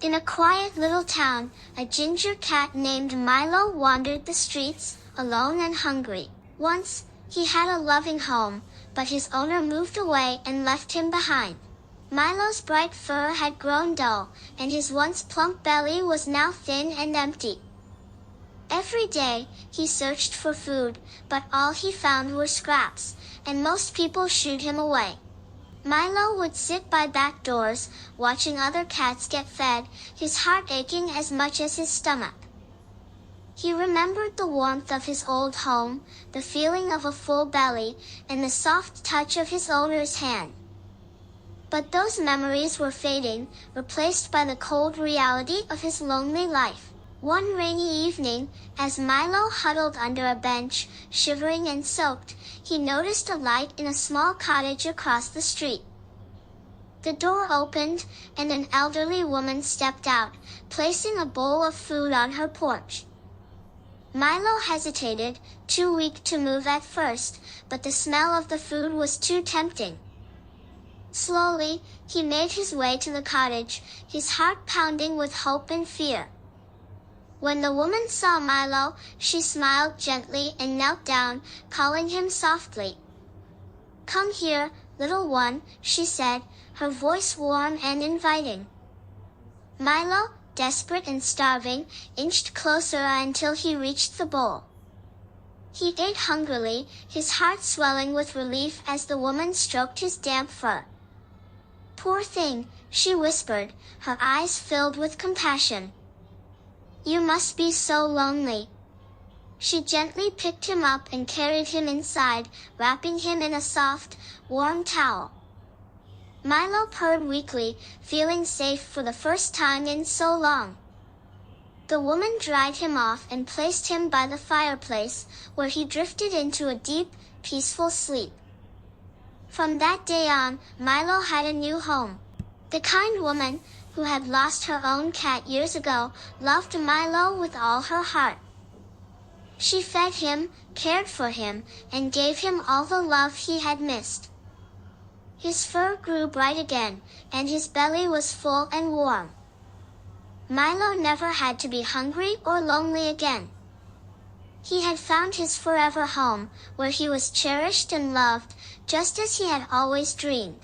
In a quiet little town, a ginger cat named Milo wandered the streets, alone and hungry. Once, he had a loving home, but his owner moved away and left him behind. Milo's bright fur had grown dull, and his once plump belly was now thin and empty. Every day, he searched for food, but all he found were scraps, and most people shooed him away. Milo would sit by back doors, watching other cats get fed, his heart aching as much as his stomach. He remembered the warmth of his old home, the feeling of a full belly, and the soft touch of his owner's hand. But those memories were fading, replaced by the cold reality of his lonely life. One rainy evening, as Milo huddled under a bench, shivering and soaked, he noticed a light in a small cottage across the street. The door opened, and an elderly woman stepped out, placing a bowl of food on her porch. Milo hesitated, too weak to move at first, but the smell of the food was too tempting. Slowly, he made his way to the cottage, his heart pounding with hope and fear. When the woman saw Milo, she smiled gently and knelt down, calling him softly. "Come here, little one," she said, her voice warm and inviting. Milo, desperate and starving, inched closer until he reached the bowl. He ate hungrily, his heart swelling with relief as the woman stroked his damp fur. "Poor thing," she whispered, her eyes filled with compassion. "You must be so lonely." She gently picked him up and carried him inside, wrapping him in a soft, warm towel. Milo purred weakly, feeling safe for the first time in so long. The woman dried him off and placed him by the fireplace, where he drifted into a deep, peaceful sleep. From that day on, Milo had a new home. The kind woman, who had lost her own cat years ago, loved Milo with all her heart. She fed him, cared for him, and gave him all the love he had missed. His fur grew bright again, and his belly was full and warm. Milo never had to be hungry or lonely again. He had found his forever home, where he was cherished and loved, just as he had always dreamed.